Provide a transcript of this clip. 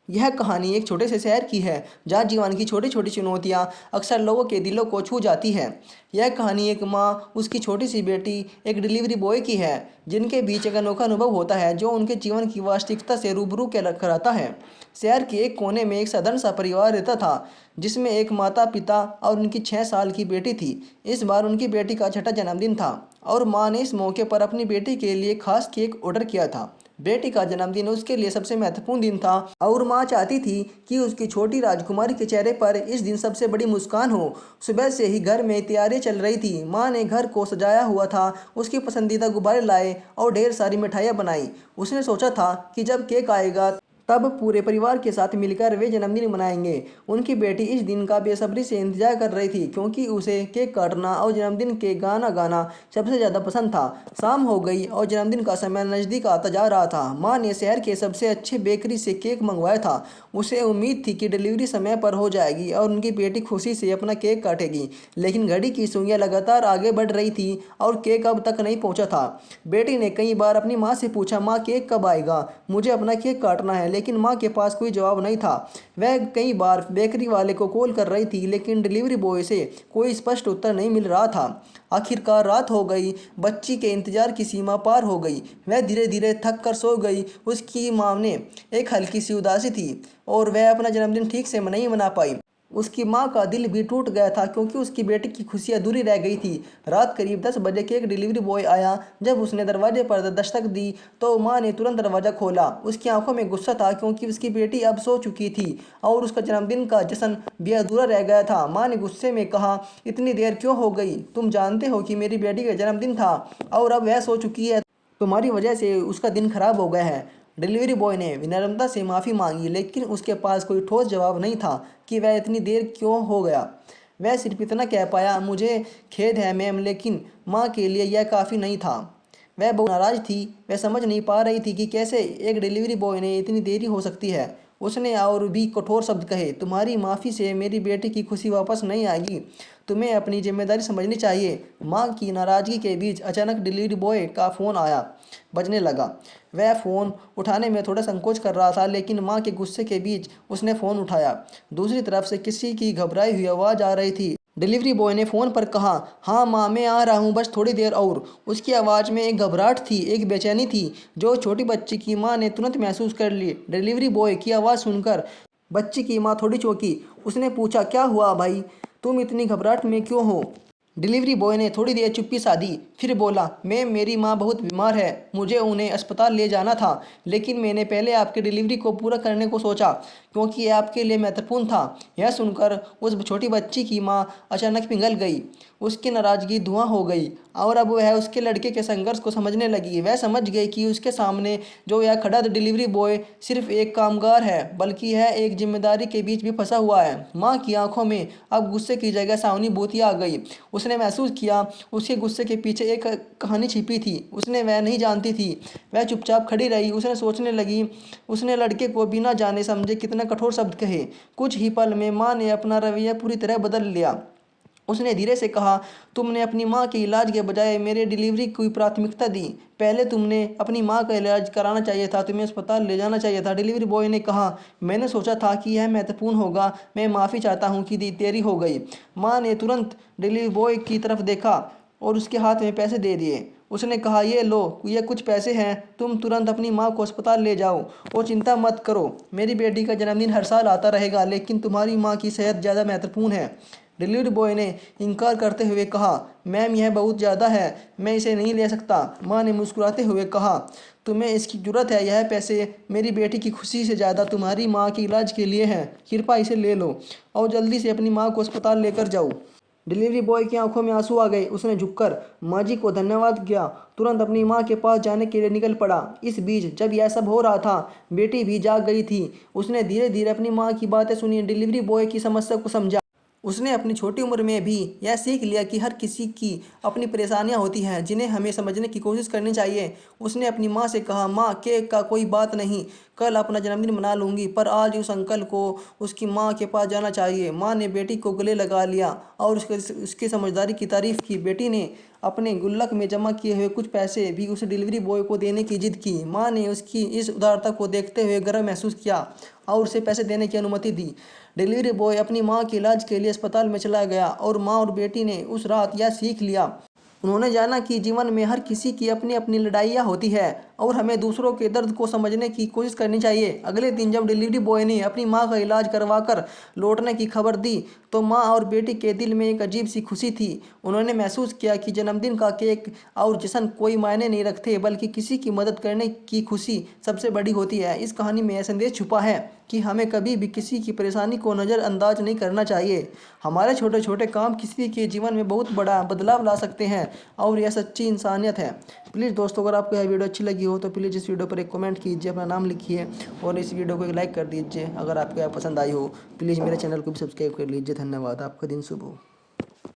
यह कहानी एक छोटे से शहर की है जहाँ जीवन की छोटी छोटी चुनौतियाँ अक्सर लोगों के दिलों को छू जाती है। यह कहानी एक माँ, उसकी छोटी सी बेटी, एक डिलीवरी बॉय की है, जिनके बीच एक अनोखा अनुभव होता है जो उनके जीवन की वास्तविकता से रूबरू के कराता है। शहर के एक कोने में एक साधारण सा परिवार रहता था, जिसमें एक माता पिता और उनकी 6 साल की बेटी थी। इस बार उनकी बेटी का छठा जन्मदिन था और माँ ने इस मौके पर अपनी बेटी के लिए खास केक ऑर्डर किया था। बेटी का जन्मदिन उसके लिए सबसे महत्वपूर्ण दिन था और माँ चाहती थी कि उसकी छोटी राजकुमारी के चेहरे पर इस दिन सबसे बड़ी मुस्कान हो। सुबह से ही घर में तैयारियां चल रही थी। माँ ने घर को सजाया हुआ था, उसकी पसंदीदा गुब्बारे लाए और ढेर सारी मिठाइयाँ बनाई। उसने सोचा था कि जब केक आएगा तब पूरे परिवार के साथ मिलकर वे जन्मदिन मनाएंगे। उनकी बेटी इस दिन का बेसब्री से इंतजार कर रही थी, क्योंकि उसे केक काटना और जन्मदिन के गाना गाना सबसे ज़्यादा पसंद था। शाम हो गई और जन्मदिन का समय नज़दीक आता जा रहा था। माँ ने शहर के सबसे अच्छे बेकरी से केक मंगवाया था। उसे उम्मीद थी कि डिलीवरी समय पर हो जाएगी और उनकी बेटी खुशी से अपना केक काटेगी। लेकिन घड़ी की सुइयां लगातार आगे बढ़ रही थी और केक अब तक नहीं पहुंचा था। बेटी ने कई बार अपनी माँ से पूछा, माँ केक कब आएगा, मुझे अपना केक काटना है। लेकिन माँ के पास कोई जवाब नहीं था। वह कई बार बेकरी वाले को कॉल कर रही थी, लेकिन डिलीवरी बॉय से कोई स्पष्ट उत्तर नहीं मिल रहा था। आखिरकार रात हो गई। बच्ची के इंतजार की सीमा पार हो गई। वह धीरे धीरे थक कर सो गई। उसकी माँ ने एक हल्की सी उदासी थी और वह अपना जन्मदिन ठीक से नहीं मना पाई। उसकी माँ का दिल भी टूट गया था, क्योंकि उसकी बेटी की खुशी अधूरी रह गई थी। रात करीब 10 बजे केक डिलीवरी बॉय आया। जब उसने दरवाजे पर दस्तक दी तो माँ ने तुरंत दरवाज़ा खोला। उसकी आंखों में गुस्सा था, क्योंकि उसकी बेटी अब सो चुकी थी और उसका जन्मदिन का जश्न भी अधूरा रह गया था। माँ ने गुस्से में कहा, इतनी देर क्यों हो गई? तुम जानते हो कि मेरी बेटी का जन्मदिन था और अब वह सो चुकी है। तुम्हारी वजह से उसका दिन खराब हो गया है। डिलीवरी बॉय ने विनम्रता से माफ़ी मांगी, लेकिन उसके पास कोई ठोस जवाब नहीं था कि वह इतनी देर क्यों हो गया। वह सिर्फ इतना कह पाया, मुझे खेद है मैम, लेकिन माँ के लिए यह काफ़ी नहीं था। वह बहुत नाराज थी। वह समझ नहीं पा रही थी कि कैसे एक डिलीवरी बॉय ने इतनी देरी हो सकती है। उसने और भी कठोर शब्द कहे, तुम्हारी माफ़ी से मेरी बेटी की खुशी वापस नहीं आएगी। तुम्हें अपनी जिम्मेदारी समझनी चाहिए। माँ की नाराज़गी के बीच अचानक डिलीवरी बॉय का फ़ोन आया बजने लगा। वह फ़ोन उठाने में थोड़ा संकोच कर रहा था, लेकिन माँ के गुस्से के बीच उसने फ़ोन उठाया। दूसरी तरफ से किसी की घबराई हुई आवाज़ आ रही थी। डिलीवरी बॉय ने फ़ोन पर कहा, हाँ माँ, मैं आ रहा हूँ, बस थोड़ी देर और। उसकी आवाज़ में एक घबराहट थी, एक बेचैनी थी, जो छोटी बच्ची की माँ ने तुरंत महसूस कर ली। डिलीवरी बॉय की आवाज़ सुनकर बच्ची की माँ थोड़ी चौंकी। उसने पूछा, क्या हुआ भाई, तुम इतनी घबराहट में क्यों हो? डिलीवरी बॉय ने थोड़ी देर चुप्पी साधी, फिर बोला, मैम मेरी माँ बहुत बीमार है, मुझे उन्हें अस्पताल ले जाना था, लेकिन मैंने पहले आपकी डिलीवरी को पूरा करने को सोचा, क्योंकि ये आपके लिए महत्वपूर्ण था। यह सुनकर उस छोटी बच्ची की माँ अचानक पिघल गई। उसकी नाराज़गी धुआं हो गई और अब वह उसके लड़के के संघर्ष को समझने लगी। वह समझ गई कि उसके सामने जो यह खड़ा डिलीवरी बॉय सिर्फ एक कामगार है, बल्कि यह एक जिम्मेदारी के बीच भी फंसा हुआ है। माँ की आंखों में अब गुस्से की जगह सहानुभूति आ गई। उसने महसूस किया उसके गुस्से के पीछे एक कहानी छिपी थी, उसने वह नहीं जानती थी। वह चुपचाप खड़ी रही। उसने सोचने लगी, उसने लड़के को बिना जाने समझे कितना कठोर शब्द कहे। कुछ ही पल में माँ ने अपना रवैया पूरी तरह बदल लिया। उसने धीरे से कहा, तुमने अपनी माँ के इलाज के बजाय मेरे डिलीवरी को प्राथमिकता दी। पहले तुमने अपनी माँ का इलाज कराना चाहिए था, तुम्हें अस्पताल ले जाना चाहिए था। डिलीवरी बॉय ने कहा, मैंने सोचा था कि यह महत्वपूर्ण होगा, मैं माफ़ी चाहता हूँ कि देरी हो गई। माँ ने तुरंत डिलीवरी बॉय की तरफ देखा और उसके हाथ में पैसे दे दिए। उसने कहा, ये लो, ये कुछ पैसे हैं, तुम तुरंत अपनी माँ को अस्पताल ले जाओ और चिंता मत करो। मेरी बेटी का जन्मदिन हर साल आता रहेगा, लेकिन तुम्हारी माँ की सेहत ज़्यादा महत्वपूर्ण है। डिलीवरी बॉय ने इनकार करते हुए कहा, मैम यह बहुत ज़्यादा है, मैं इसे नहीं ले सकता। माँ ने मुस्कुराते हुए कहा, तुम्हें इसकी ज़रूरत है, यह पैसे मेरी बेटी की खुशी से ज़्यादा तुम्हारी माँ के इलाज के लिए हैं। कृपया इसे ले लो और जल्दी से अपनी माँ को अस्पताल लेकर जाओ। डिलीवरी बॉय की आंखों में आंसू आ गए। उसने झुककर माँ जी को धन्यवाद किया, तुरंत अपनी माँ के पास जाने के लिए निकल पड़ा। इस बीच जब यह सब हो रहा था, बेटी भी जाग गई थी। उसने धीरे धीरे अपनी माँ की बातें सुनी, डिलीवरी बॉय की समस्या को समझा। उसने अपनी छोटी उम्र में भी यह सीख लिया कि हर किसी की अपनी परेशानियां होती हैं, जिन्हें हमें समझने की कोशिश करनी चाहिए। उसने अपनी माँ से कहा, माँ केक का कोई बात नहीं, कल अपना जन्मदिन मना लूँगी, पर आज उस अंकल को उसकी माँ के पास जाना चाहिए। माँ ने बेटी को गले लगा लिया और उसकी समझदारी की तारीफ की। बेटी ने अपने गुल्लक में जमा किए हुए कुछ पैसे भी उस डिलीवरी बॉय को देने की जिद की। माँ ने उसकी इस उदारता को देखते हुए गर्व महसूस किया और उसे पैसे देने की अनुमति दी। डिलीवरी बॉय अपनी माँ के इलाज के लिए अस्पताल में चला गया और माँ और बेटी ने उस रात यह सीख लिया। उन्होंने जाना कि जीवन में हर किसी की अपनी अपनी लड़ाइयाँ होती है और हमें दूसरों के दर्द को समझने की कोशिश करनी चाहिए। अगले दिन जब डिलीवरी बॉय ने अपनी माँ का इलाज करवाकर लौटने की खबर दी तो माँ और बेटी के दिल में एक अजीब सी खुशी थी। उन्होंने महसूस किया कि जन्मदिन का केक और जश्न कोई मायने नहीं रखते, बल्कि किसी की मदद करने की खुशी सबसे बड़ी होती है। इस कहानी में यह संदेश छुपा है कि हमें कभी भी किसी की परेशानी को नज़रअंदाज नहीं करना चाहिए। हमारे छोटे छोटे काम किसी के जीवन में बहुत बड़ा बदलाव ला सकते हैं और यह सच्ची इंसानियत है। प्लीज़ दोस्तों, अगर आपको यह वीडियो अच्छी लगी हो तो प्लीज़ इस वीडियो पर एक कमेंट कीजिए, अपना नाम लिखिए और इस वीडियो को एक लाइक कर दीजिए। अगर आपको यह पसंद आई हो प्लीज़ मेरे चैनल को भी सब्सक्राइब कर लीजिए। धन्यवाद। आपका दिन शुभ हो।